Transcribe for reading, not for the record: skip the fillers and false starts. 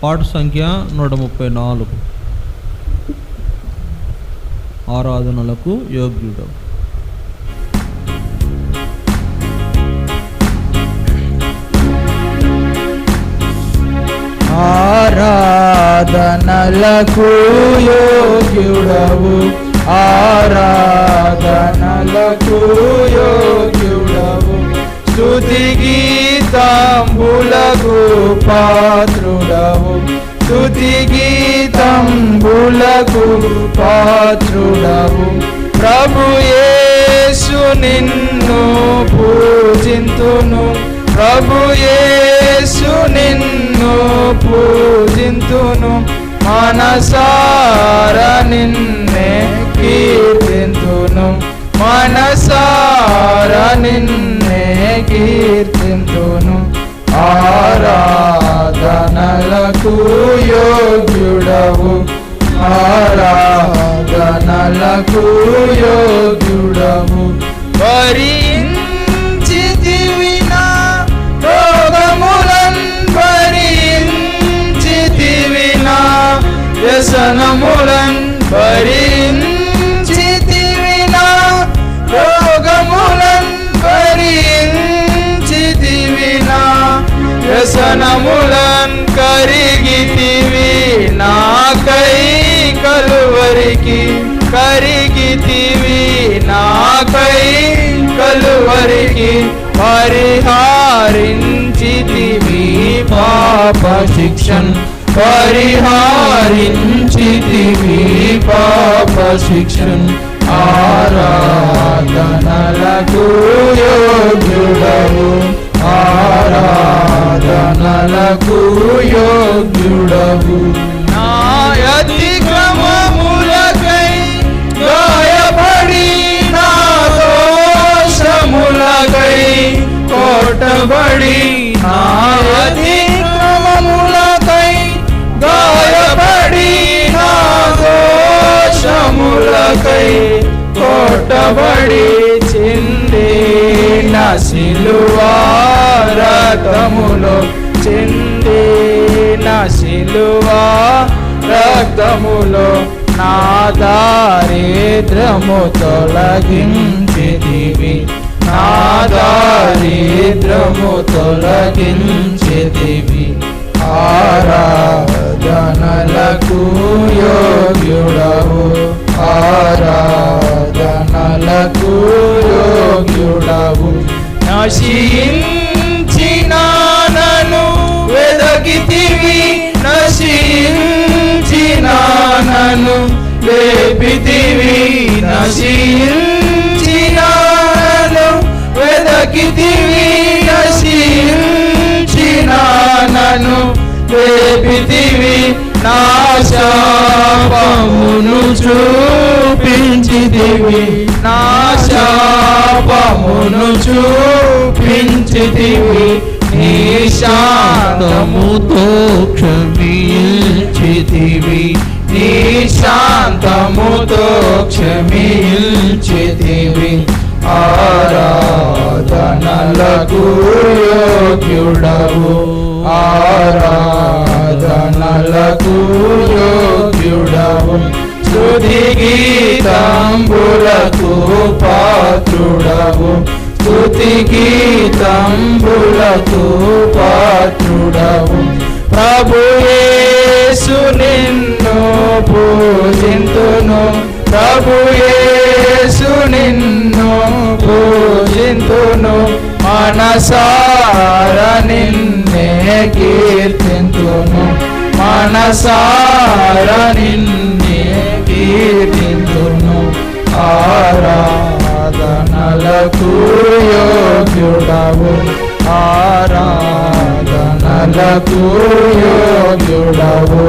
పాట సంఖ్య 134. ఆరాధనలకు యోగ్యుడు. ఆరాధనలకు యోగ్యుడవు, ఆరాధనలకు యోగ్యుడవు, స్తుతి గీతంబులకు పాత్రుడవు, స్తుతి గీతంబులకు పాత్రుడవు. ప్రభు యేసు నిన్ను పూజింతును, ప్రభు యేసు నిన్ను పూజింతును, మనసార నిన్నే కీర్తింతును, మనసార నిన్నే కీర్తింతును. ఆరాధనలకు యోగ్యుడవు, ఆరాధనలకు యోగ్యుడవు. భరించితివి నా రోగములన్, భరించితివి నా వ్యసనములన్, భరించితివి నా రోగములన్, భరించితివి నా వ్యసనములన్, కరిగితివి నాకై కలువరికి, కరిగితివి నాకై కలువరికి, పరిహారించితివి పాప శిక్షన్, పరిహారించితివి పాప శిక్షన్. ఆరాధనలకు యోగ్యుడవు, ఆరాధనలకు యోగ్యుడవు. నా అతిక్రమములకై గాయపడి, నా దోషములకై కొట్టబడి, నా అతిక్రమములకై గాయపడి, నా దోషములకై కొట్టబడి, చిందిన సిలువా రక్తములో, చిందిన సిలువా రక్తములో, నా దారిద్రము తొలగించితివి, నా దారిద్రము తొలగించితివి. ఆరాధనలకు యోగ్యుడవు, ఆరాధనలకు యోగ్యుడవు. నశించిన నన్ను వెదకితివి, నశించిన నన్ను లేపితివి, నశించిన నన్ను వెదకితివి, నశించిన నన్ను లేపితివి. నా శాపమును చూపించితివి, నా శాపమును చూపించితివి, నీ శాంతముతో క్షమించితివి, నీ శాంతముతో క్షమించితివి. ఆరాధనలకు యోగ్యుడవు, ఆరాధనలకు యోగ్యుడవు, స్తుతి గీతంబులకు పాత్రుడవు, స్తుతి గీతంబులకు పాత్రుడవు. ప్రభు యేసు నిన్ను పూజింతును, ప్రభు యేసు నిన్ను పూజింతును, మనసార నిన్నే కీర్తింతును, మనసార నిన్నే కీర్తింతును. ఆరాధనలకు యోగ్యుడవు, ఆరాధనలకు యోగ్యుడవు.